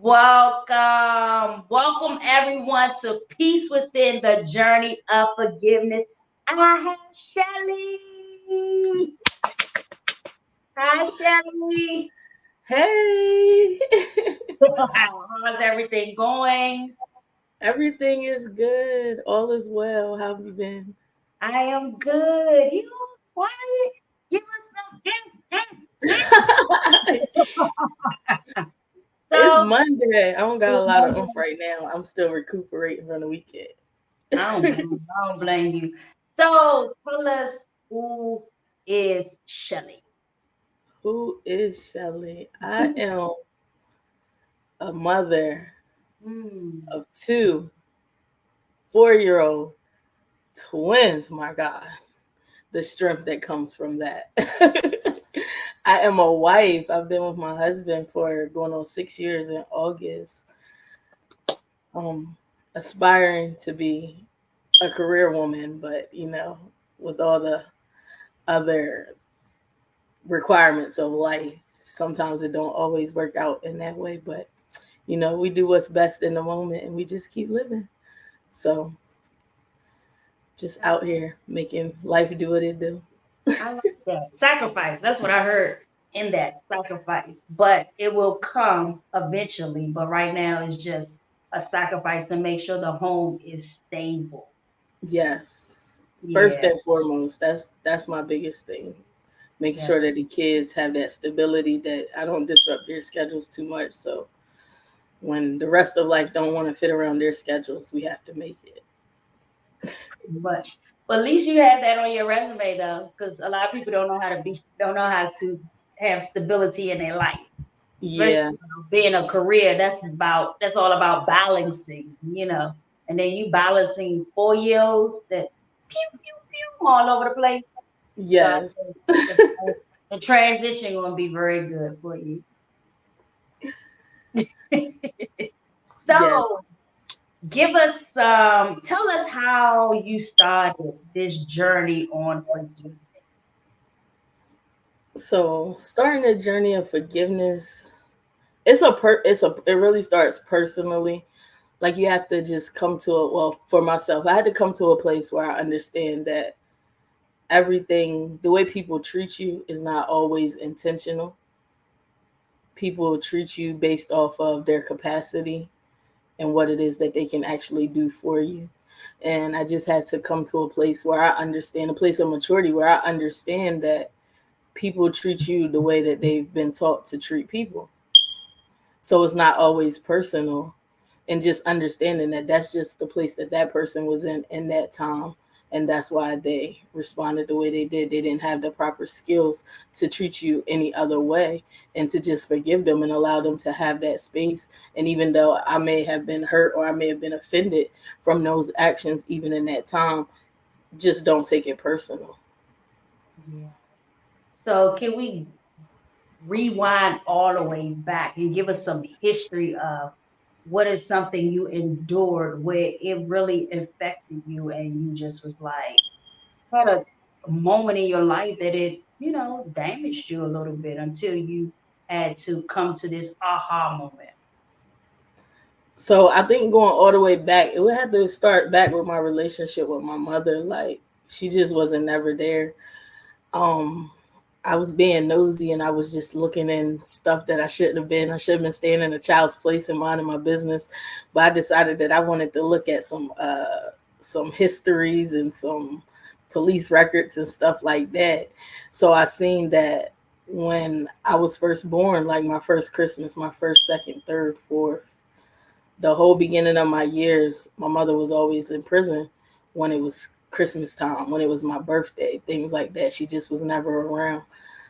Welcome everyone to Peace Within the Journey of Forgiveness. I have Shelley. Hi, Shelley. Hey, How's everything going? everything is good. All is well. How have you been? I am good. You quiet? Give us some. It's So, Monday. I don't got a lot of oomph right now. I'm still recuperating from the weekend. I don't blame you. So, tell us who is Shelley. Who is Shelley? I am a mother Hmm. of two 4-year-old twins. My God, the strength that comes from that. I am a wife. I've been with my husband for going on 6 years in August. Um, Aspiring to be a career woman, but with all the other requirements of life, sometimes it don't always work out in that way. But we do what's best in the moment, and we just keep living. So just out here making life do what it do. I like that. Sacrifice. That's what I heard in that sacrifice. But it will come eventually. But right now it's just a sacrifice to make sure the home is stable. Yes, first Yeah. and foremost, that's my biggest thing. Making Yeah. sure that the kids have that stability, that I don't disrupt their schedules too much. So when the rest of life don't want to fit around their schedules, we have to make it. Much. But at least you have that on your resume though, because a lot of people don't know how to have stability in their life. Especially Yeah, being a career, that's all about balancing. And then you balancing 4 years that pew pew pew all over the place. So I yes, think the transition gonna be very good for you. yes. So tell us how you started this journey on forgiveness. So starting the journey of forgiveness, it really starts personally. Like you have to just come to a well, for myself, I had to come to a place where I understand that everything, the way people treat you, is not always intentional. People treat you based off of their capacity and what it is that they can actually do for you. And I just had to come to a place where I understand, a place of maturity where I understand that people treat you the way that they've been taught to treat people. So it's not always personal. And just understanding that that's just the place that that person was in that time. And that's why they responded the way they did. They didn't have the proper skills to treat you any other way, and to just forgive them and allow them to have that space. And even though I may have been hurt or I may have been offended from those actions, even in that time, just don't take it personal. Yeah. So can we rewind all the way back and give us some history of what is something you endured where it really affected you and you just was like had a moment in your life that it damaged you a little bit until you had to come to this aha moment. So I think going all the way back, it would have to start back with my relationship with my mother. Like she just wasn't never there. Um, I was being nosy and I was just looking in stuff that I shouldn't have been. I should have been staying in a child's place and minding my business. But I decided that I wanted to look at some histories and some police records and stuff like that. So I seen that when I was first born, like my first Christmas, my first, second, third, fourth, the whole beginning of my years, my mother was always in prison when it was Christmas time, when it was my birthday, things like that. She just was never around.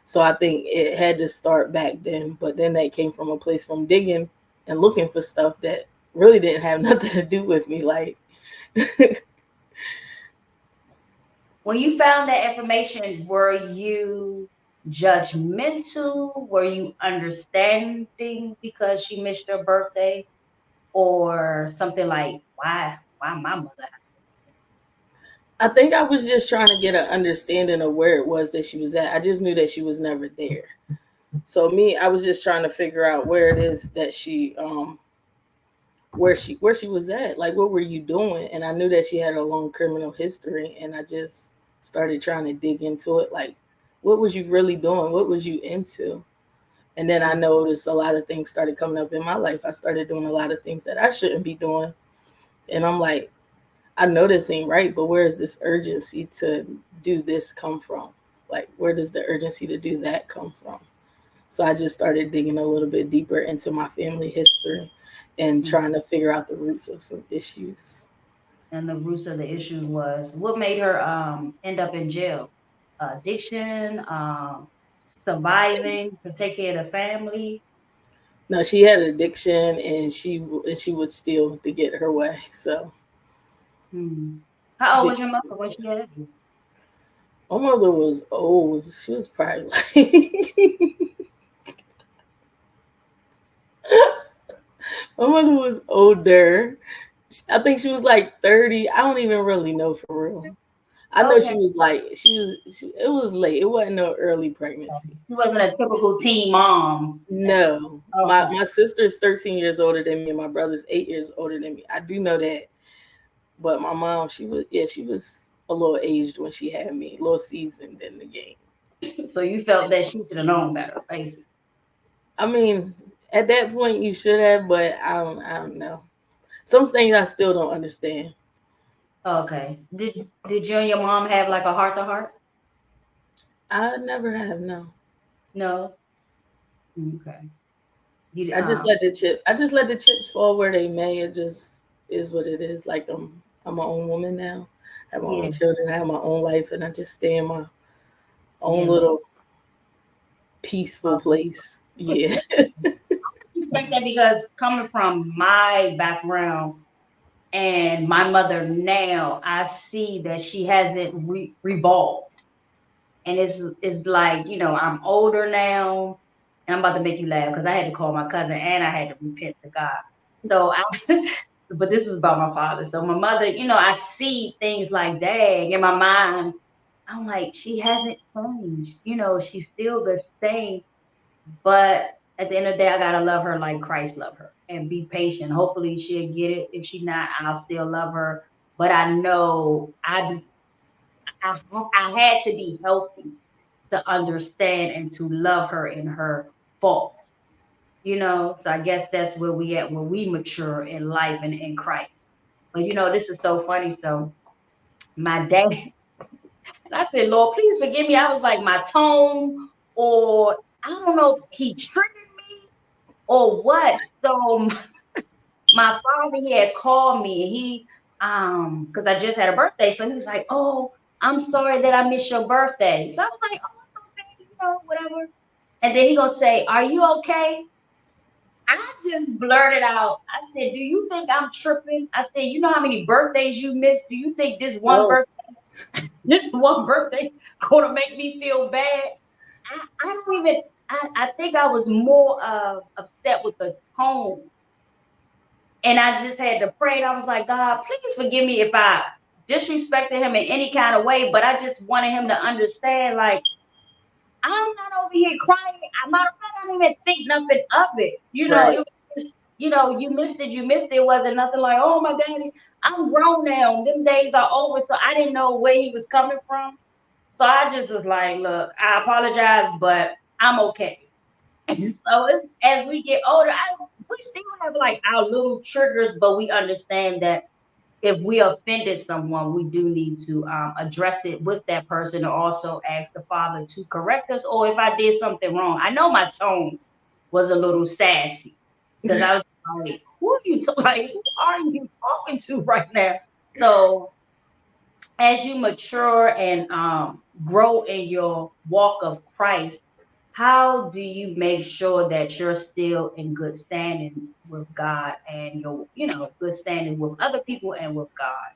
So I think it had to start back then. But then that came from a place from digging and looking for stuff that really didn't have nothing to do with me. Like, When you found that information, were you judgmental? Were you understanding because she missed her birthday? Or something like, why my mother? I think I was just trying to get an understanding of where it was that she was at. I just knew that she was never there. So me, I was just trying to figure out where it is that she where she was at. Like, what were you doing? And I knew that she had a long criminal history, and I just started trying to dig into it. Like, what was you really doing? What was you into? And then I noticed a lot of things started coming up in my life. I started doing a lot of things that I shouldn't be doing. And I'm like, I know this ain't right, but where is this urgency to do this come from? Like, where does the urgency to do that come from? So I just started digging a little bit deeper into my family history and trying to figure out the roots of some issues. And the roots of the issues was what made her end up in jail? Addiction, surviving to take care of the family. Now she had addiction, and she would steal to get her way. So Hmm. How old was addiction. your mother when she had you? My mother was old. She was probably like my mother was older. I think she was like 30. I don't even really know for real. I know Okay. she was like it was late. It wasn't no early pregnancy. She wasn't a typical teen mom. No. My Okay. my sister's 13 years older than me, and my brother's 8 years older than me. I do know that. But my mom, she was a little aged when she had me, a little seasoned in the game. So you felt that she should have known better, basically. I mean, at that point you should have, but I don't know. Some things I still don't understand. Okay. Did you and your mom have like a heart to heart? I never have, no. No. Okay. You I just let the chips fall where they may. It just is what it is. Like I'm my own woman now. I have my yeah, own children, I have my own life, and I just stay in my own yeah. little peaceful place. Yeah. Respect that because coming from my background and my mother now, I see that she hasn't revolved. And it's like, I'm older now, and I'm about to make you laugh because I had to call my cousin and I had to repent to God. So but this is about my father. So my mother, I see things like that in my mind. I'm like, she hasn't changed. She's still the same. But at the end of the day, I gotta love her like Christ loved her and be patient. Hopefully she'll get it. If she not, I'll still love her. But I know I had to be healthy to understand and to love her in her faults. So I guess that's where we at when we mature in life and in Christ. But this is so funny. So my dad and I said, Lord, please forgive me. I was like my tone, or I don't know if he triggered me or what. So my father, he had called me, and because I just had a birthday, so he was like, "Oh, I'm sorry that I missed your birthday." So I was like, "Oh, it's okay, whatever." And then he gonna say, "Are you okay?" I just blurted out. I said, "Do you think I'm tripping?" I said, "You know how many birthdays you missed? Do you think Oh, this one birthday gonna make me feel bad?" I don't even. I think I was more upset with the tone. And I just had to pray. And I was like, God, please forgive me if I disrespected him in any kind of way. But I just wanted him to understand, like, I'm not over here crying. Matter of fact, I didn't even think nothing of it. It right. was just, you missed it, you missed it. It wasn't nothing like, oh my daddy, I'm grown now. Them days are over. So I didn't know where he was coming from. So I just was like, look, I apologize, but I'm okay. So as we get older, we still have like our little triggers, but we understand that if we offended someone, we do need to address it with that person, or also ask the Father to correct us. Or if I did something wrong, I know my tone was a little sassy because I was like, "Who are you? Like, who are you talking to right now?" So as you mature and grow in your walk of Christ, how do you make sure that you're still in good standing with God and good standing with other people and with God?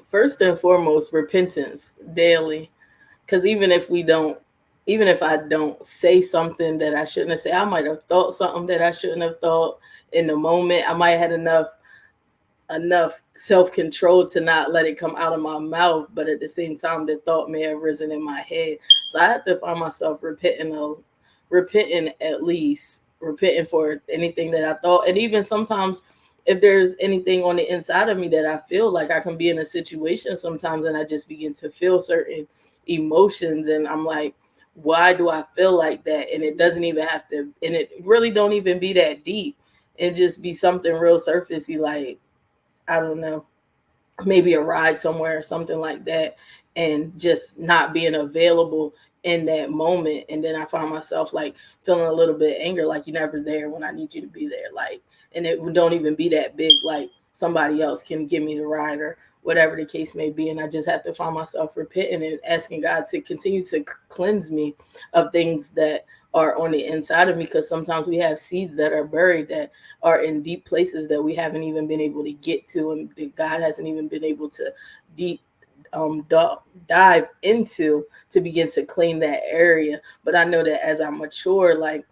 First and foremost, repentance daily. Because even if I don't say something that I shouldn't have said, I might have thought something that I shouldn't have thought in the moment. I might have had enough self-control to not let it come out of my mouth, but at the same time the thought may have risen in my head. So I have to find myself repenting at least repenting for anything that I thought. And even sometimes if there's anything on the inside of me that I feel like I can be in a situation sometimes and I just begin to feel certain emotions and I'm like, why do I feel like that? And it doesn't even have to, and it really don't even be that deep. It just be something real surfacey, like, I don't know, maybe a ride somewhere or something like that, and just not being available in that moment. And then I find myself like feeling a little bit anger, like you're never there when I need you to be there. Like, and it don't even be that big, like somebody else can give me the ride or whatever the case may be. And I just have to find myself repenting and asking God to continue to cleanse me of things that are on the inside of me, because sometimes we have seeds that are buried that are in deep places that we haven't even been able to get to, and that God hasn't even been able to deep dive into to begin to clean that area. But I know that as I mature, like,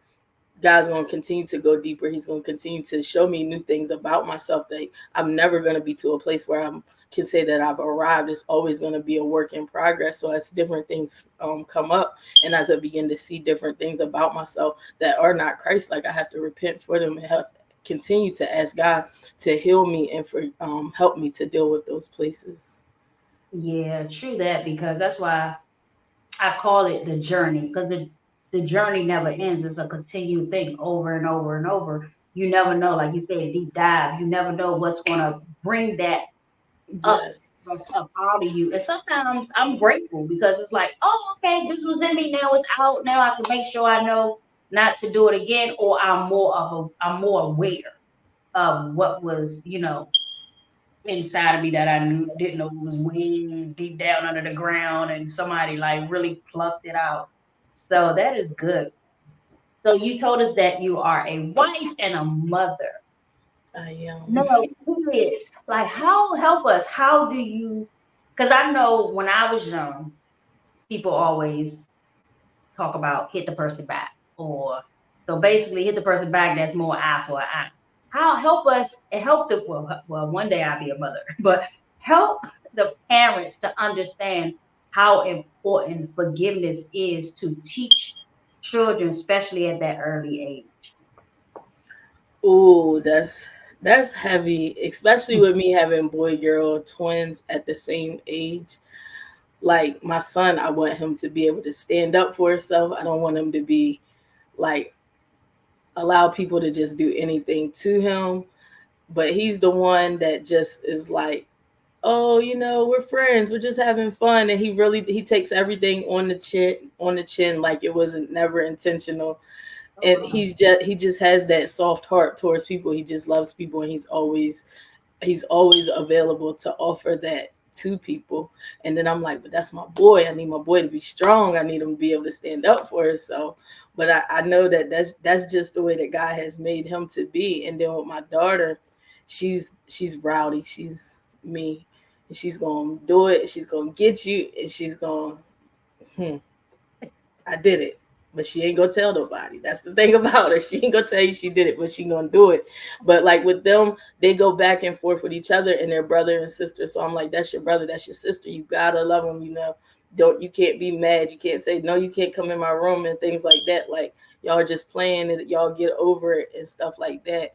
God's going to continue to go deeper. He's going to continue to show me new things about myself that I'm never going to be to a place where I can say that I've arrived. It's always going to be a work in progress. So as different things come up, and as I begin to see different things about myself that are not Christ, like, I have to repent for them and have continue to ask God to heal me and for help me to deal with those places. Yeah, true that, because that's why I call it the journey, because the journey never ends. It's a continued thing over and over and over. You never know, like you said, deep dive. You never know what's gonna bring that up Yes. up out of you. And sometimes I'm grateful because it's like, oh, okay, this was in me, now it's out. Now I can make sure I know not to do it again, or I'm more aware of what was, inside of me that I didn't know was way deep down under the ground, and somebody like really plucked it out. So that is good. So you told us that you are a wife and a mother. I No, am. kids. Like, how help us? How do you? Because I know when I was young, people always talk about hit the person back, or so basically hit the person back. That's more eye for an eye. How help us and help the well, one day I'll be a mother, but help the parents to understand how important forgiveness is to teach children, especially at that early Ooh, that's heavy, especially with me having boy girl twins at the same age. Like my son, I want him to be able to stand up for himself. I don't want him to be like allow people to just do anything to him. But he's the one that just is like, oh, we're friends, we're just having fun, and he takes everything on the chin like it wasn't never intentional. And age. he just has that soft heart towards people. He just loves people, and he's always available to offer that to people. And then I'm like, but that's my boy. I need my boy to be strong. I need him to be able to stand up for himself. But I know that that's just the way that God has made him to be. And then with my daughter, she's rowdy. She's me. And she's gonna do it. She's gonna get you, and she's gonna, hmm, I did it. But she ain't gonna tell nobody. That's the thing about her. She ain't gonna tell you she did it, but she gonna do it. But like with them, they go back and forth with each other and their brother and sister. So I'm like, that's your brother, that's your sister. You gotta love them. You can't be mad. You can't say no. You can't come in my room and things like that. Like y'all are just playing it. Y'all get over it and stuff like that.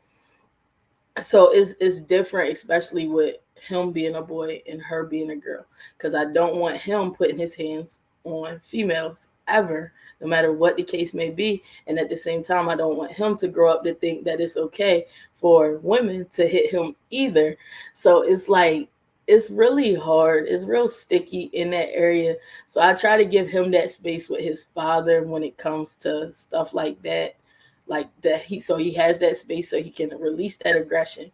So it's different, especially with him being a boy and her being a girl, because I don't want him putting his hands on females ever, no matter what the case may be. And at the same time, I don't want him to grow up to think that it's okay for women to hit him either. So it's like, it's really hard, it's real sticky in that area. So I try to give him that space with his father when it comes to stuff like that, like that he has that space so he can release that aggression,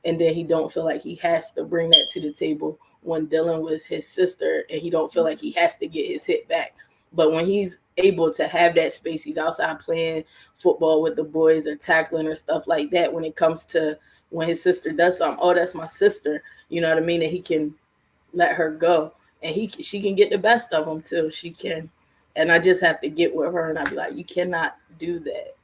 and then he don't feel like he has to bring that to the table when dealing with his sister, and he don't feel like he has to get his hit back. But when he's able to have that space, he's outside playing football with the boys or tackling or stuff like that. When it comes to when his sister does something, oh, that's my sister, you know what I mean, and he can let her go, and she can get the best of him too, she can. And I just have to get with her, and I'd be like, you cannot do that.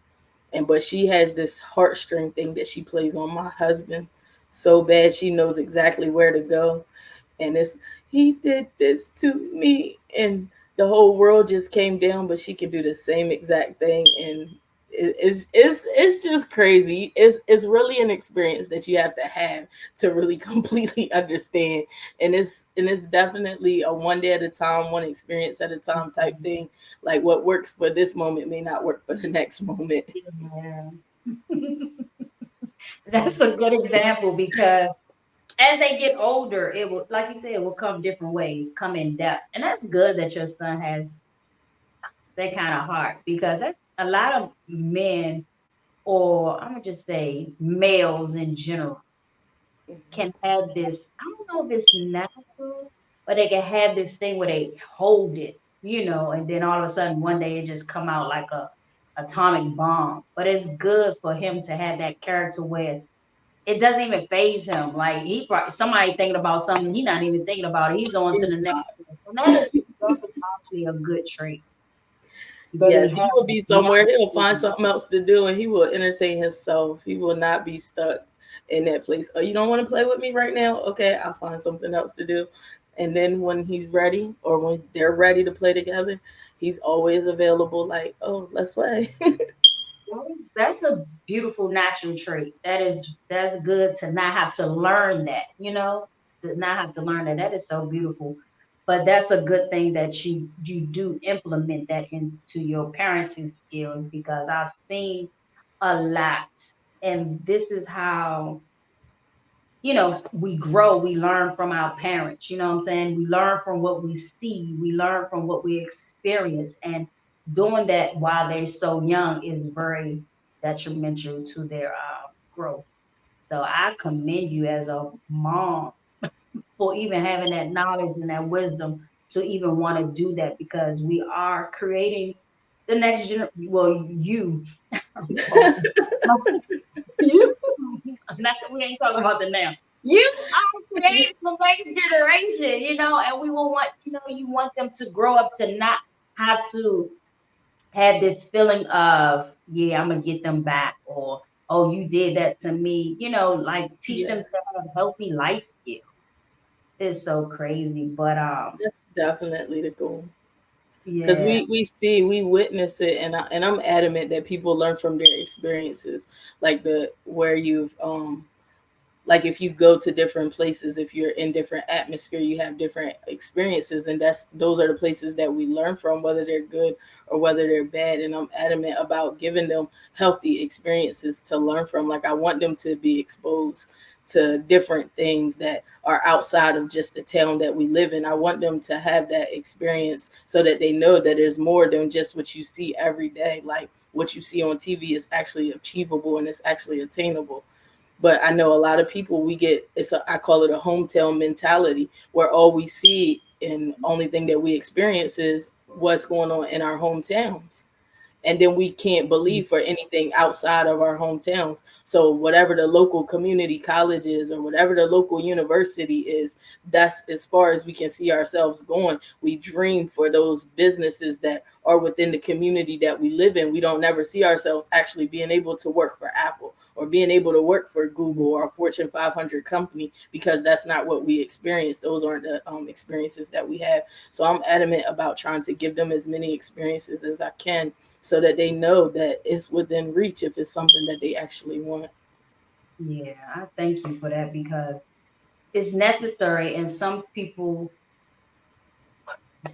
And but she has this heartstring thing that she plays on my husband so bad. She knows exactly where to go, and it's, he did this to me, and the whole world just came down. But she can do the same exact thing, and It's just crazy. It's really an experience that you have to really completely understand, and it's definitely a one day at a time, one experience at a time type thing. Like what works for this moment may not work for the next moment. Yeah. That's a good example because as they get older, it will, like you said, it will come different ways, come in depth. And that's good that your son has that kind of heart because that's a lot of men, or I'm gonna just say males in general, can have this. I don't know if it's natural, but they can have this thing where they hold it, and then all of a sudden one day it just come out like a atomic bomb. But it's good for him to have that character where it doesn't even phase him. Like he probably somebody thinking about something he's not even thinking about it. He's on to the He's next not. thing. And that is actually a good trait because Yes, it he will has be somewhere. He'll find longevity. something else to do, and he will entertain himself. He will not be stuck in that place. Oh, you don't want to play with me right now? Okay, I'll find something else to do. And then when he's ready, or when they're ready to play together, he's always available. Like, oh, let's play. That's a beautiful natural trait. That's good to not have to learn that, to not have to learn that. That is so beautiful. But that's a good thing that you do implement that into your parenting skills because I've seen a lot. And this is how we grow, we learn from our parents, you know what I'm saying? We learn from what we see, we learn from what we experience. And doing that while they're so young is very detrimental to their growth. So I commend you as a mom for even having that knowledge and that wisdom to even want to do that because we are creating the next generation. Well, you, you, not that we ain't talking about the now. You are creating the next generation, and we will want, you want them to grow up to not have to have this feeling of, yeah, I'm gonna get them back, or oh, you did that to me, like teach them Yes, to have healthy life skills. It's so crazy, but that's definitely the goal. Because yeah, we witness it, and I'm adamant that people learn from their experiences, like the where you've like if you go to different places, if you're in different atmosphere, you have different experiences, and those are the places that we learn from, whether they're good or whether they're bad. And I'm adamant about giving them healthy experiences to learn from. Like I want them to be exposed to different things that are outside of just the town that we live in. I want them to have that experience so that they know that there's more than just what you see every day. Like what you see on TV is actually achievable and it's actually attainable. But I know a lot of people, I call it a hometown mentality, where all we see and only thing that we experience is what's going on in our hometowns, and then we can't believe for anything outside of our hometowns. So whatever the local community college is or whatever the local university is, that's as far as we can see ourselves going. We dream for those businesses that are within the community that we live in. We don't never see ourselves actually being able to work for Apple or being able to work for Google or a Fortune 500 company, because that's not what we experience. Those aren't the experiences that we have. So I'm adamant about trying to give them as many experiences as I can, so that they know that it's within reach if it's something that they actually want. yeah, I thank you for that because it's necessary, and some people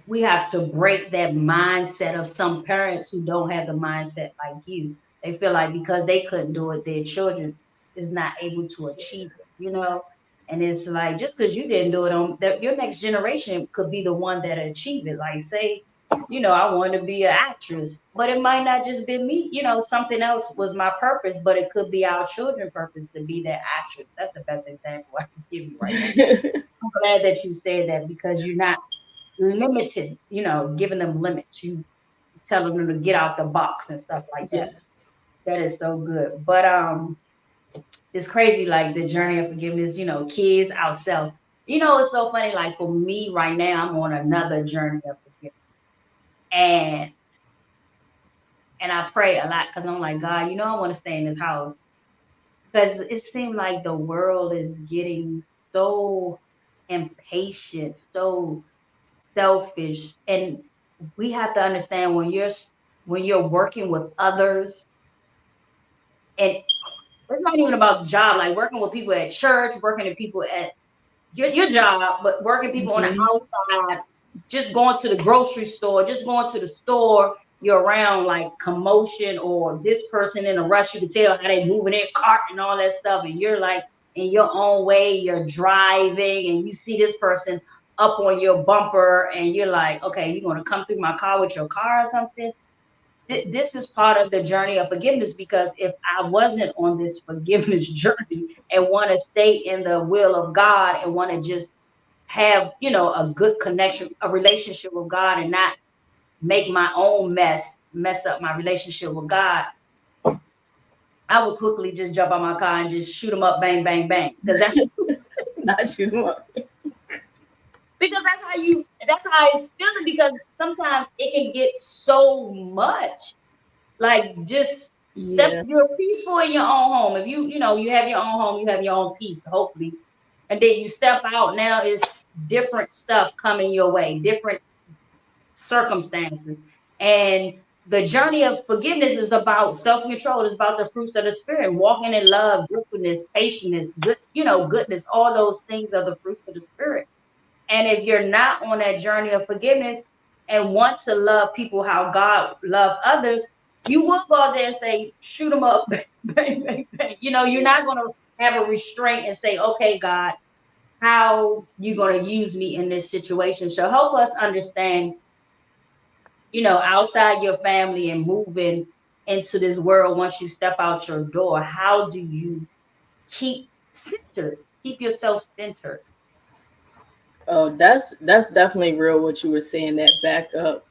we have to break that mindset of some parents who don't have the mindset like you. They feel like because they couldn't do it, their children is not able to achieve it. And it's like just because you didn't do it on that, your next generation could be the one that achieve it. Like say, I want to be an actress, but it might not just be me. Something else was my purpose, but it could be our children's purpose to be that actress. That's the best example I can give you right now. I'm glad that you said that because you're not limited, giving them limits. You telling them to get out the box and stuff like that. Yes. That is so good. But it's crazy like the journey of forgiveness, kids, ourselves. It's so funny, like for me right now, I'm on another journey of forgiveness. And I pray a lot because I'm like, God, I want to stay in this house. Because it seems like the world is getting so impatient, so selfish, and we have to understand when you're working with others, and it's not even about job, like working with people at church, working with people at your job, but working people on the Mhm. outside, just going to the grocery store, just going to the store, you're around like commotion or this person in a rush. You can tell how they moving their cart and all that stuff, and you're like in your own way, you're driving, and you see this person up on your bumper, and you're like, okay, you're gonna come through my car with your car or something. This is part of the journey of forgiveness, because if I wasn't on this forgiveness journey and want to stay in the will of God and want to just have, a good connection, a relationship with God, and not make my own mess up my relationship with God, I would quickly just jump on my car and just shoot them up, bang, bang, bang. Because that's Not you know. because that's how it's feeling, because sometimes it can get so much. Like, just Yeah. you're peaceful in your own home. If you have your own home, you have your own peace, hopefully. And then you step out, now it's different stuff coming your way, different circumstances. And the journey of forgiveness is about self-control. It's about the fruits of the spirit, walking in love, goodness, patience, goodness. All those things are the fruits of the spirit. And if you're not on that journey of forgiveness and want to love people how God loved others, you will go out there and say, shoot them up, bang, bang, bang. You're not going to have a restraint and say, okay, God, how you going to use me in this situation? So help us understand, outside your family and moving into this world, once you step out your door, how do you keep centered, keep yourself centered? Oh, that's definitely real what you were saying, that backup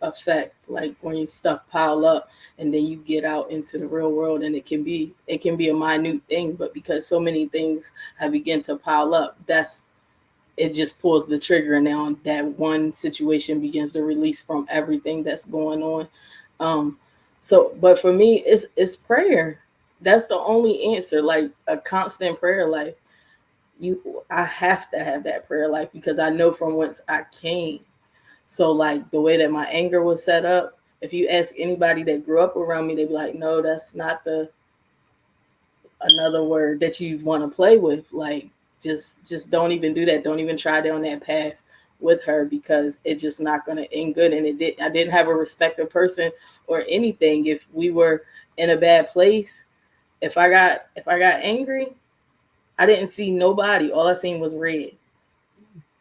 effect, like when you stuff pile up and then you get out into the real world, and it can be a minute thing, but because so many things have begun to pile up, that's it just pulls the trigger, and now that one situation begins to release from everything that's going on. um but for me, it's prayer. That's the only answer, like a constant prayer life. I have to have that prayer life because I know from whence I came. So like the way that my anger was set up, if you ask anybody that grew up around me, they'd be like, no, that's not the another word that you want to play with. Like just don't even do that. Don't even try down that path with her, because it's just not going to end good. And I didn't have a respected person or anything. If we were in a bad place, if I got angry, I didn't see nobody. All I seen was red.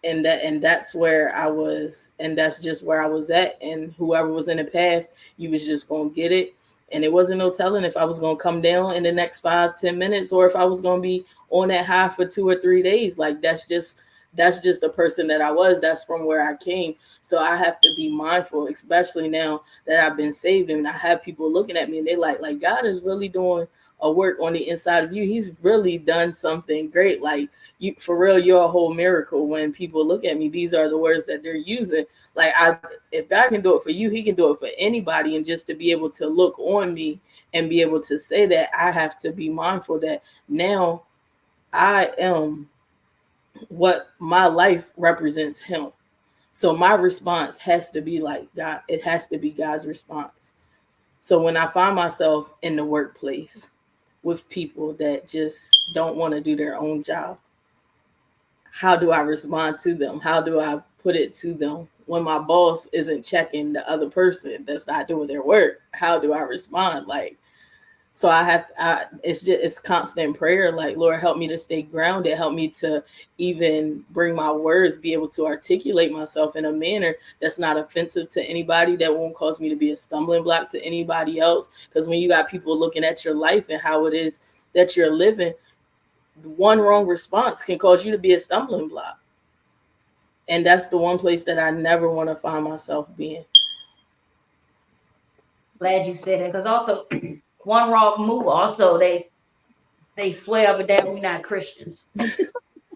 And that's where I was, and that's just where I was at. And whoever was in the path, you was just gonna get it. And it wasn't no telling if I was gonna come down in the next 5-10 minutes, or if I was gonna be on that high for 2 or 3 days. Like that's just the person that I was. That's from where I came. So I have to be mindful, especially now that I've been saved and I have people looking at me and they like God is really doing a work on the inside of you. He's really done something great. Like you, for real, you're a whole miracle. When people look at me, these are the words that they're using. Like if God can do it for you, he can do it for anybody. And just to be able to look on me and be able to say that, I have to be mindful that now I am what my life represents him. So my response has to be like God. It has to be God's response. So when I find myself in the workplace with people that just don't want to do their own job, how do I respond to them? How do I put it to them? When my boss isn't checking the other person that's not doing their work, how do I respond? Like, so it's constant prayer. Like, Lord, help me to stay grounded. Help me to even bring my words, be able to articulate myself in a manner that's not offensive to anybody, that won't cause me to be a stumbling block to anybody else. Because when you got people looking at your life and how it is that you're living, one wrong response can cause you to be a stumbling block. And that's the one place that I never want to find myself being. Glad you said that, because also one wrong move, also they swear up and down we're not Christians.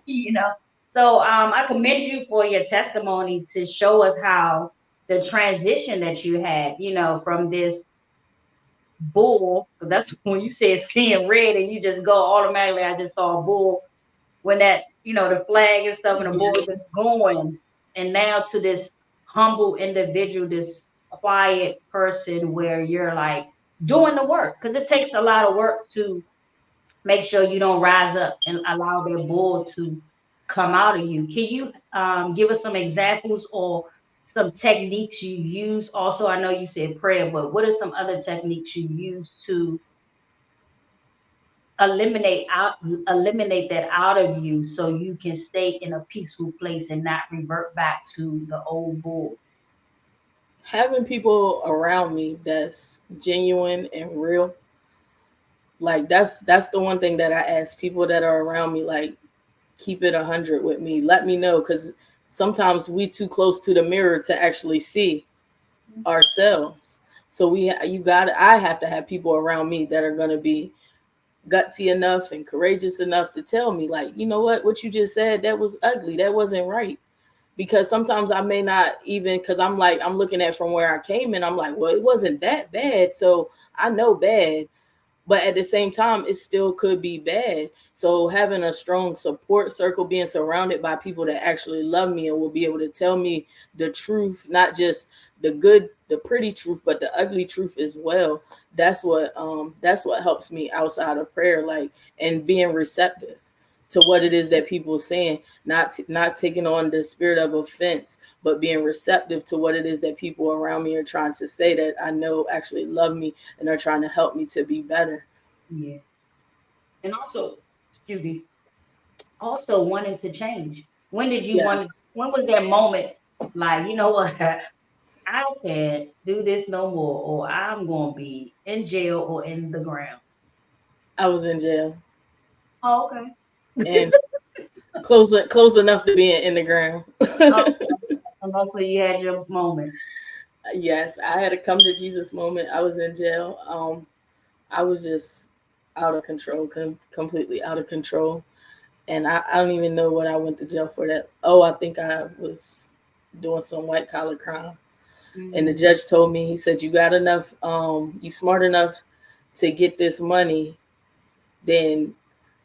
you know. So I commend you for your testimony to show us how the transition that you had, from this bull. 'Cause that's when you said seeing red and you just go automatically. I just saw a bull when that, the flag and stuff and the bull just Yes. going, and now to this humble individual, this quiet person where you're like doing the work, because it takes a lot of work to make sure you don't rise up and allow that bull to come out of you. Can you give us some examples or some techniques you use? Also, I know you said prayer, but what are some other techniques you use to eliminate that out of you so you can stay in a peaceful place and not revert back to the old bull? Having people around me that's genuine and real, like that's the one thing that I ask people that are around me, like keep it 100 with me, let me know, because sometimes we too close to the mirror to actually see ourselves. So I have to have people around me that are going to be gutsy enough and courageous enough to tell me, like, you know what you just said, that was ugly, that wasn't right. Because sometimes I may not even, because I'm looking at from where I came and I'm like, well, it wasn't that bad, so I know bad, but at the same time it still could be bad. So having a strong support circle, being surrounded by people that actually love me and will be able to tell me the truth, not just the good, the pretty truth, but the ugly truth as well. That's what helps me outside of prayer, like, and being receptive to what it is that people are saying, not taking on the spirit of offense, but being receptive to what it is that people around me are trying to say, that I know actually love me and are trying to help me to be better. Yeah. And also, excuse me, also wanting to change. When did you want, Yes. when was that moment like, you know what, I can't do this no more, or I'm going to be in jail or in the ground? I was in jail Oh, okay. and close enough to being in the ground. Okay. And also you had your moment. Yes, I had a come to Jesus moment. I was in jail. I was just out of control, completely out of control. And I don't even know what I went to jail for. That. Oh, I think I was doing some white collar crime. And the Mm, judge told me, he said, you got enough, you smart enough to get this money, then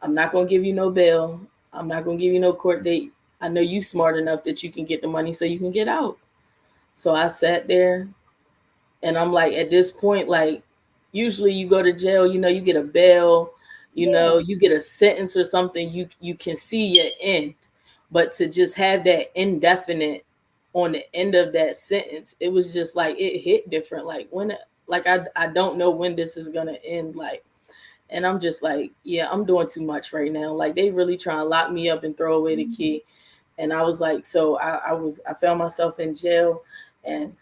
I'm not going to give you no bail. I'm not going to give you no court date. I know you smart enough that you can get the money so you can get out. So I sat there and I'm like, at this point, like, usually you go to jail, you get a bail, yeah. you get a sentence or something, you can see your end. But to just have that indefinite on the end of that sentence, it was just like it hit different. Like I don't know when this is gonna end. Like, and I'm just like, yeah, I'm doing too much right now. Like, they really trying to lock me up and throw away the key. And I was like, so I found myself in jail, and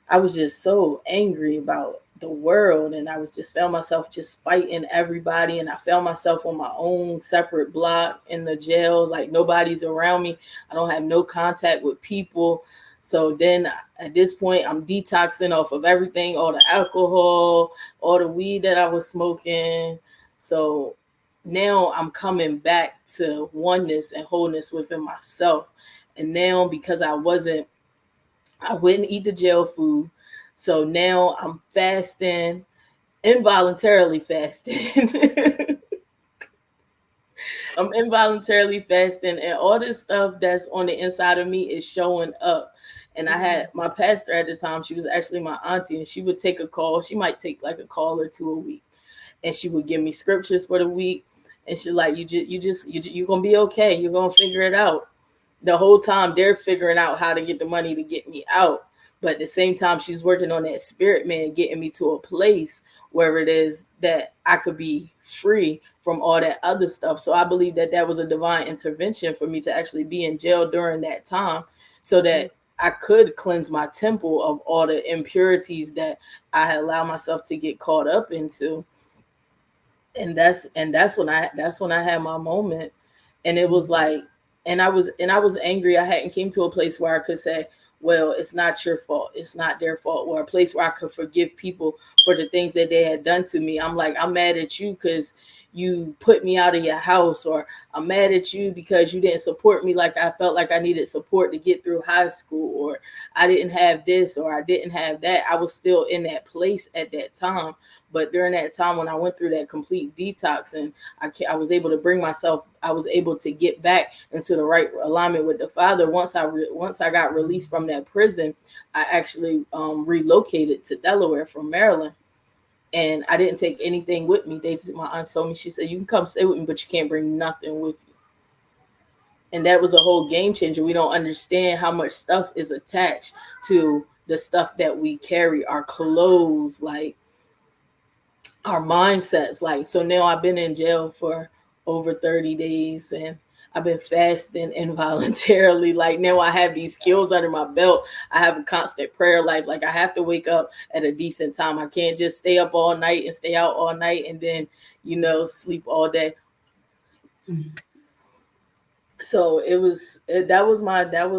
I was just so angry about the world, and I was just found myself just fighting everybody, and I found myself on my own separate block in the jail, like nobody's around me. I don't have no contact with people. So then at this point I'm detoxing off of everything, all the alcohol, all the weed that I was smoking. So now I'm coming back to oneness and wholeness within myself. And now, because I wouldn't eat the jail food. So now I'm fasting, involuntarily fasting. I'm involuntarily fasting, and all this stuff that's on the inside of me is showing up. And I had my pastor at the time, she was actually my auntie, and she would take a call. She might take like a call or two a week, and she would give me scriptures for the week. And she's like, you're gonna be okay. You're gonna figure it out. The whole time they're figuring out how to get the money to get me out. But at the same time, she's working on that spirit, man, getting me to a place where it is that I could be free from all that other stuff. So I believe that that was a divine intervention for me to actually be in jail during that time, so that I could cleanse my temple of all the impurities that I had allowed myself to get caught up into. And that's when I had my moment. And it was like, and I was angry. I hadn't came to a place where I could say, well, it's not your fault, it's not their fault, or a place where I could forgive people for the things that they had done to me. I'm like, I'm mad at you because you put me out of your house, or I'm mad at you because you didn't support me like I felt like I needed support to get through high school, or I didn't have this, or I didn't have that. I was still in that place at that time. But during that time when I went through that complete detox, and I was able to bring myself, I was able to get back into the right alignment with the Father. Once I got released from that prison, I actually relocated to Delaware from Maryland. And I didn't take anything with me. My aunt told me, she said, you can come stay with me, but you can't bring nothing with you. And that was a whole game changer. We don't understand how much stuff is attached to the stuff that we carry, our clothes, like our mindsets. Like, so now I've been in jail for over 30 days and I've been fasting involuntarily. Like, now I have these skills under my belt. I have a constant prayer life. Like, I have to wake up at a decent time. I can't just stay up all night and stay out all night and then, sleep all day. So that was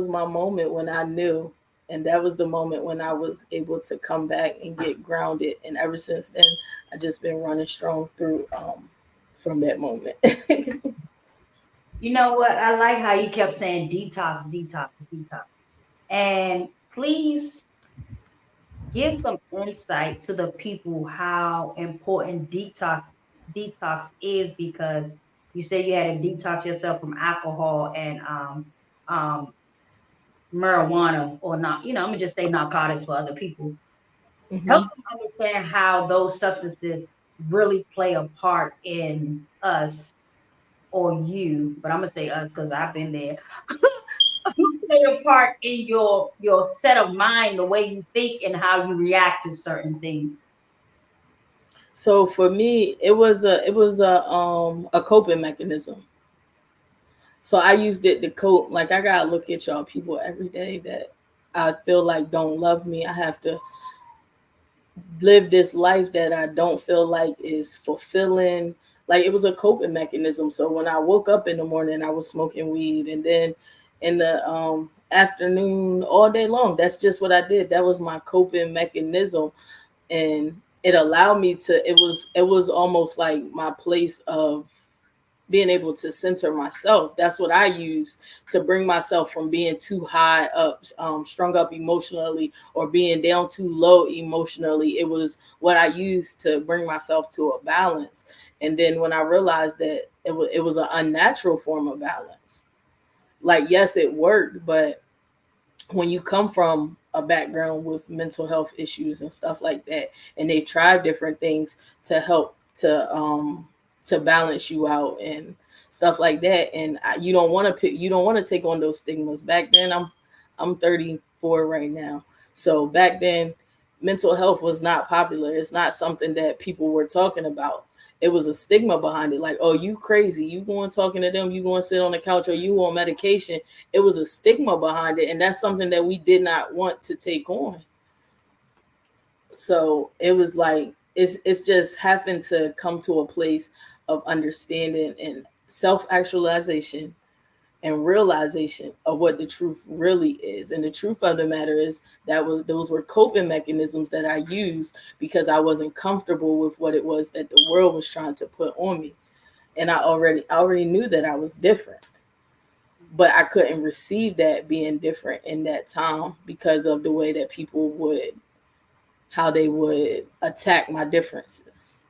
my moment when I knew, and that was the moment when I was able to come back and get grounded. And ever since then, I just been running strong through from that moment. You know what? I like how you kept saying detox, detox, detox. And please give some insight to the people how important detox is, because you said you had to detox yourself from alcohol and um marijuana, or not, I'm gonna just say narcotics for other people. Help Hmm. them understand how those substances really play a part in us, or you, but I'm gonna say us because I've been there. Play a part in your set of mind, the way you think and how you react to certain things. So for me, it was a coping mechanism. So I used it to cope. Like, I gotta look at y'all people every day that I feel like don't love me. I have to live this life that I don't feel like is fulfilling. Like, it was a coping mechanism. So when I woke up in the morning, I was smoking weed, and then in the afternoon, all day long, that's just what I did. That was my coping mechanism, and it allowed me to. It was almost like my place of being able to center myself. That's what I use to bring myself from being too high up, strung up emotionally, or being down too low emotionally. It was what I used to bring myself to a balance. And then when I realized that it was an unnatural form of balance, like, yes, it worked, but when you come from a background with mental health issues and stuff like that, and they try different things to help to balance you out and stuff like that, and you don't want to take on those stigmas. Back then, I'm 34 right now, so back then mental health was not popular. It's not something that people were talking about. It was a stigma behind it, like, oh, you crazy, you going talking to them, you going to sit on the couch, or you on medication. It was a stigma behind it, and that's something that we did not want to take on. So it was like, it's just having to come to a place of understanding and self-actualization and realization of what the truth really is. And the truth of the matter is that those were coping mechanisms that I used because I wasn't comfortable with what it was that the world was trying to put on me. And I already knew that I was different, but I couldn't receive that being different in that time because of the way that people would, how they would attack my differences.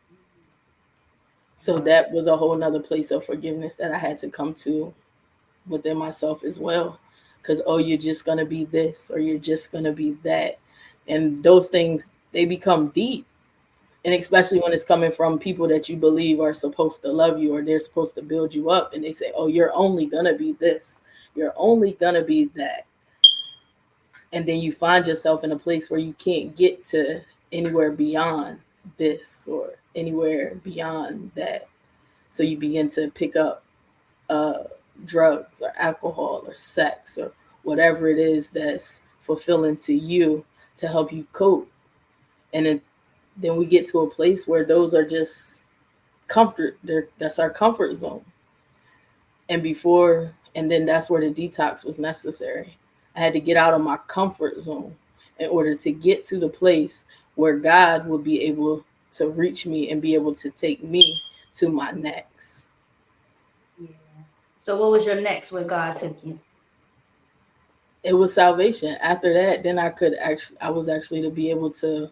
So Wow. that was a whole nother place of forgiveness that I had to come to within myself as well. Because, oh, you're just going to be this, or you're just going to be that. And those things, they become deep. And especially when it's coming from people that you believe are supposed to love you, or they're supposed to build you up. And they say, oh, you're only going to be this. You're only going to be that. And then you find yourself in a place where you can't get to anywhere beyond this or anywhere beyond that. So you begin to pick up uh, drugs or alcohol or sex or whatever it is that's fulfilling to you to help you cope. And then we get to a place where those are just comfort. That's our comfort zone. And then that's where the detox was necessary. I had to get out of my comfort zone in order to get to the place where God would be able to reach me and be able to take me to my next. Yeah. So what was your next when God took you? It was salvation. After that, then I was actually to be able to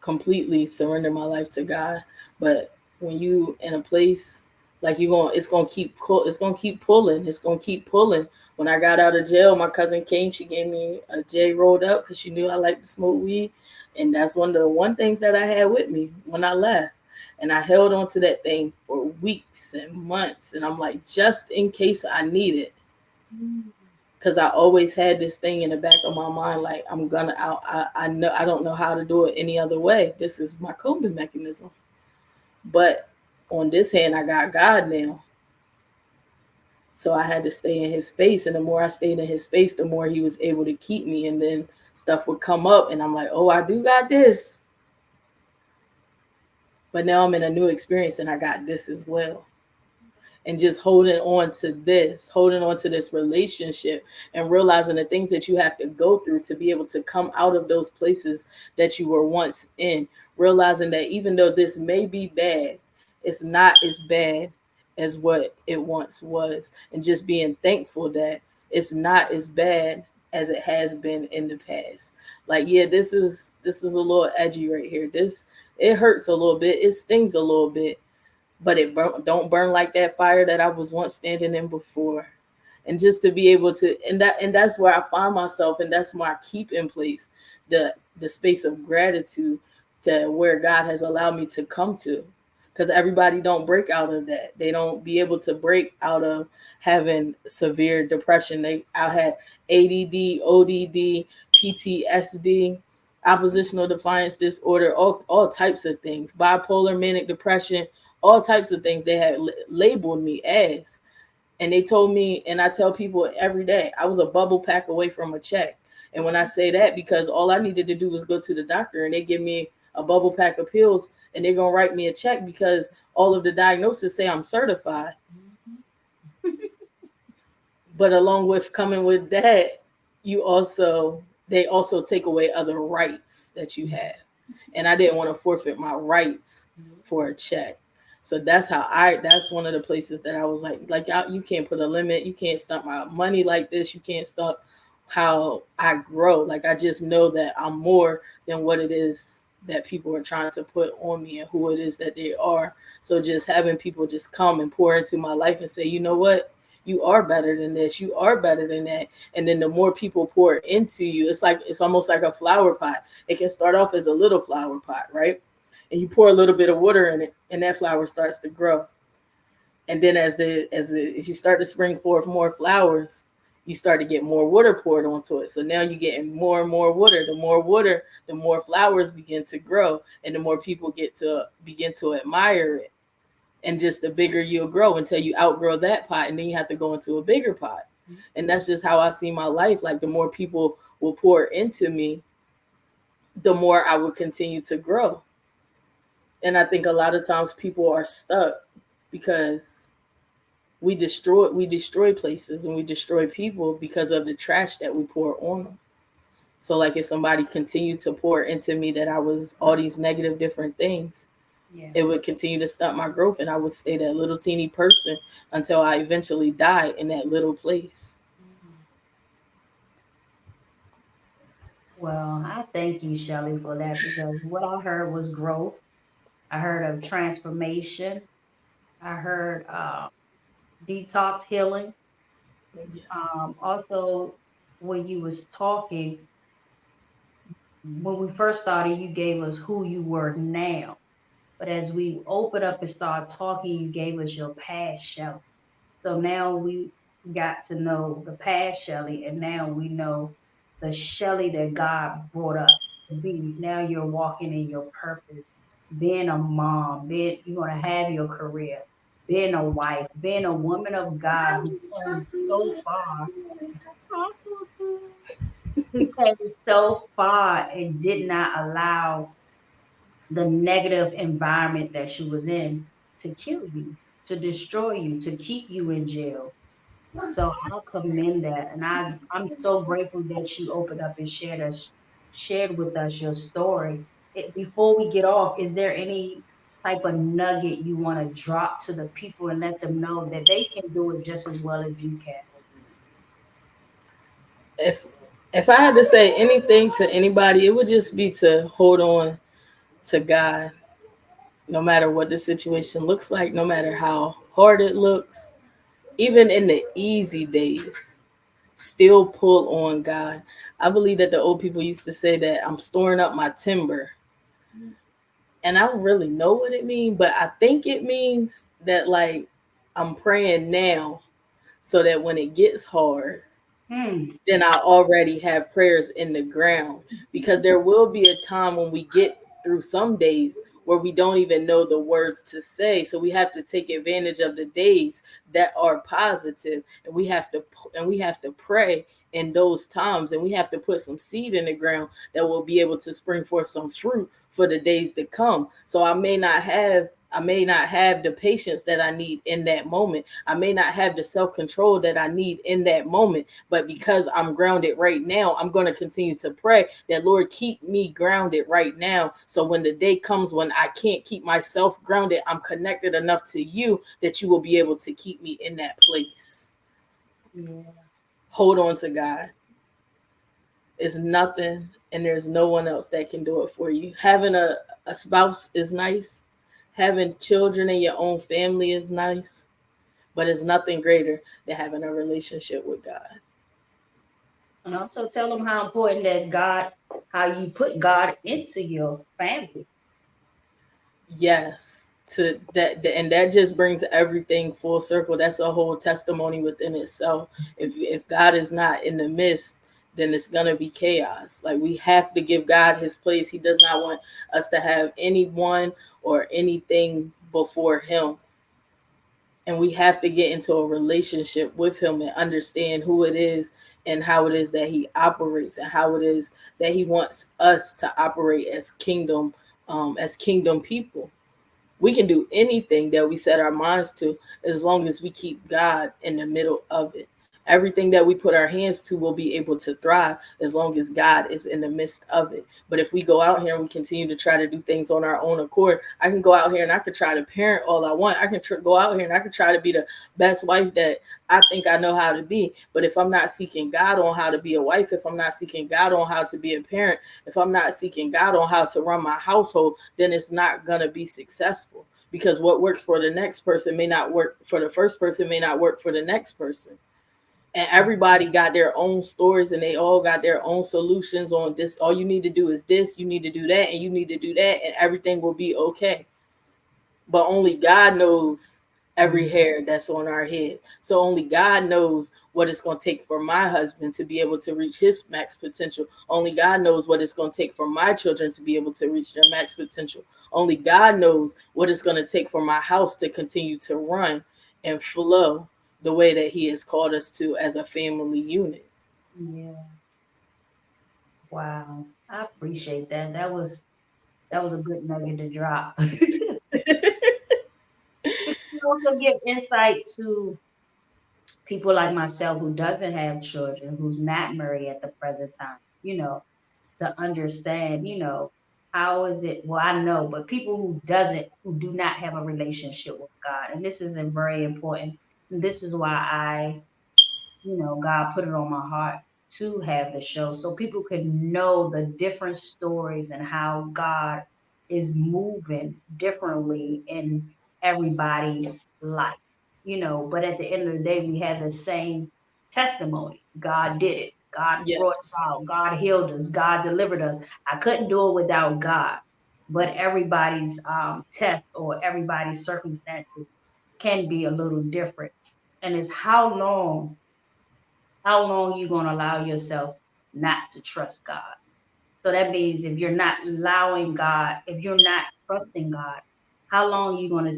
completely surrender my life to God. But when you in a place Like it's gonna keep pulling. It's gonna keep pulling. When I got out of jail, my cousin came. She gave me a J rolled up because she knew I liked to smoke weed, and that's one of the one things that I had with me when I left. And I held on to that thing for weeks and months, and I'm like, just in case I need it, Mm. because I always had this thing in the back of my mind, like I know I don't know how to do it any other way. This is my coping mechanism. But on this hand, I got God now. So I had to stay in his face. And the more I stayed in his face, the more he was able to keep me. And then stuff would come up and I'm like, oh, I do got this. But now I'm in a new experience and I got this as well. And just holding on to this relationship and realizing the things that you have to go through to be able to come out of those places that you were once in. Realizing that even though this may be bad, it's not as bad as what it once was. And just being thankful that it's not as bad as it has been in the past. Like, yeah, this is a little edgy right here. It hurts a little bit, it stings a little bit, but don't burn like that fire that I was once standing in before. And just to be able to, and that's where I find myself, and that's why I keep in place the space of gratitude to where God has allowed me to come to. Because everybody don't break out of that. They don't be able to break out of having severe depression. I had ADD, ODD, PTSD, oppositional defiance disorder, all types of things, bipolar, manic depression, all types of things they had labeled me as. And they told me, and I tell people every day, I was a bubble pack away from a check. And when I say that, because all I needed to do was go to the doctor and they give me a bubble pack of pills and they're going to write me a check because all of the diagnoses say I'm certified. But along with coming with that, you also they also take away other rights that you have. And I didn't want to forfeit my rights for a check. So that's one of the places that I was like you can't put a limit, you can't stunt my money like this, you can't stunt how I grow. Like, I just know that I'm more than what it is that people are trying to put on me and who it is that they are. So just having people just come and pour into my life and say, you know what, you are better than this, you are better than that. And then the more people pour into you, it's almost like a flower pot. It can start off as a little flower pot, right? And you pour a little bit of water in it and that flower starts to grow. And then as you start to spring forth more flowers, you start to get more water poured onto it. So now you're getting more and more water. The more water, the more flowers begin to grow, and the more people begin to admire it. And just the bigger you'll grow until you outgrow that pot, and then you have to go into a bigger pot. And that's just how I see my life. Like, the more people will pour into me, the more I will continue to grow. And I think a lot of times people are stuck because we destroy places and we destroy people because of the trash that we pour on them. So, like, if somebody continued to pour into me that I was all these negative different things, Yeah. it would continue to stunt my growth, and I would stay that little teeny person until I eventually die in that little place. Mhm. Well, I thank you, Shelley, for that because what I heard was growth. I heard of transformation. I heard detox healing. Yes. Also, when you was talking, when we first started, you gave us who you were now. But as we opened up and started talking, you gave us your past, Shelley. So now we got to know the past Shelley, and now we know the Shelley that God brought up to be. Now you're walking in your purpose, being a mom, being you're gonna have your career, being a wife, being a woman of God who came so far, who came so far and did not allow the negative environment that she was in to kill you, to destroy you, to keep you in jail. So I commend that, and I'm so grateful that you opened up and shared with us your story. Before we get off, is there any type of nugget you want to drop to the people and let them know that they can do it just as well as you can? If I had to say anything to anybody, it would just be to hold on to God, no matter what the situation looks like, no matter how hard it looks, even in the easy days, still pull on God. I believe that the old people used to say that I'm storing up my timber. And I don't really know what it means, but I think it means that like I'm praying now so that when it gets hard, Hmm. then I already have prayers in the ground, because there will be a time when we get through some days where we don't even know the words to say. So we have to take advantage of the days that are positive, and we have to pray in those times, and we have to put some seed in the ground that will be able to spring forth some fruit for the days to come. So I may not have the patience that I need in that moment. I may not have the self-control that I need in that moment, but because I'm grounded right now, I'm going to continue to pray that, Lord, keep me grounded right now. So when the day comes when I can't keep myself grounded, I'm connected enough to you that you will be able to keep me in that place. Yeah. Hold on to God. It's nothing, and there's no one else that can do it for you. Having a spouse is nice. Having children in your own family is nice, but it's nothing greater than having a relationship with God. And also tell them how important that God, how you put God into your family. Yes, to that, and that just brings everything full circle. That's a whole testimony within itself. If God is not in the midst, then it's gonna be chaos. Like, we have to give God his place. He does not want us to have anyone or anything before him. And we have to get into a relationship with him and understand who it is and how it is that he operates, and how it is that he wants us to operate as kingdom people. We can do anything that we set our minds to, as long as we keep God in the middle of it. Everything that we put our hands to will be able to thrive as long as God is in the midst of it. But if we go out here and we continue to try to do things on our own accord, I can go out here and I could try to parent all I want. I can go out here and I can try to be the best wife that I think I know how to be. But if I'm not seeking God on how to be a wife, if I'm not seeking God on how to be a parent, if I'm not seeking God on how to run my household, then it's not going to be successful, because what works for the next person may not work for the first person, may not work for the next person. And everybody got their own stories, and they all got their own solutions on this. All you need to do is this, you need to do that, and you need to do that, and everything will be okay. But only God knows every hair that's on our head. So only God knows what it's going to take for my husband to be able to reach his max potential. Only God knows what it's going to take for my children to be able to reach their max potential. Only God knows what it's going to take for my house to continue to run and flow the way that he has called us to as a family unit. Yeah. Wow. I appreciate that. That was a good nugget to drop. Because you also give insight to people like myself who doesn't have children, who's not married at the present time, to understand, how is it, well, I know, but people who do not have a relationship with God, and this is very important. And this is why God put it on my heart to have the show so people can know the different stories and how God is moving differently in everybody's life. But at the end of the day, we have the same testimony. God did it. God brought us Yes. out. God healed us. God delivered us. I couldn't do it without God. But everybody's test or everybody's circumstances can be a little different. And it's how long you gonna allow yourself not to trust God. So that means if you're not allowing God, if you're not trusting God, how long you gonna,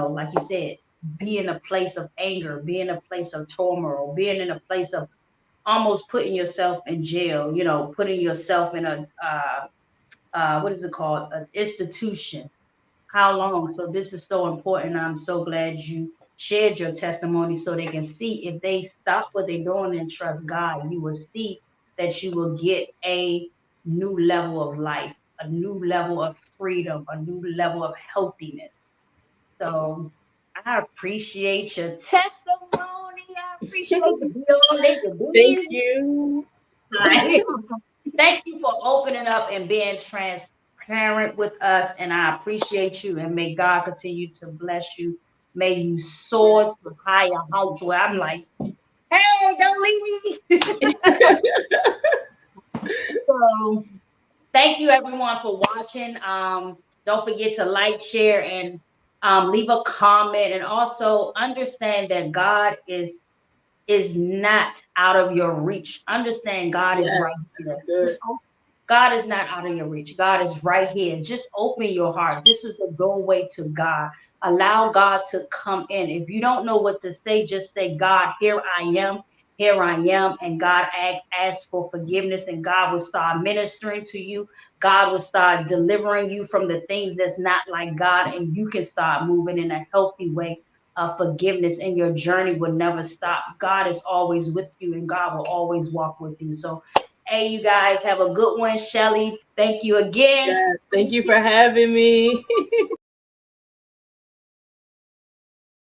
like you said, be in a place of anger, be in a place of turmoil, being in a place of almost putting yourself in jail, putting yourself in a what is it called, an institution. How long? So this is so important. I'm so glad you shared your testimony so they can see if they stop what they're doing and trust God, you will see that you will get a new level of life, a new level of freedom, a new level of healthiness. So I appreciate your testimony. I appreciate you. Be all they can Thank do. you. Thank you for opening up and being transparent with us. And I appreciate you. And may God continue to bless you May you soar to higher heights where I'm like, hey, don't leave me. So thank you everyone for watching. Don't forget to like, share, and leave a comment. And also understand that God is not out of your reach. Understand God is Yes, right that's here. good. God is not out of your reach. God is right here. Just open your heart. This is the doorway to God. Allow God to come in. If you don't know what to say, just say, God, here I am. Here I am. And God ask for forgiveness, and God will start ministering to you. God will start delivering you from the things that's not like God, and you can start moving in a healthy way of forgiveness, and your journey will never stop. God is always with you, and God will always walk with you. So hey, you guys have a good one. Shelley, thank you again. Yes, thank you for having me.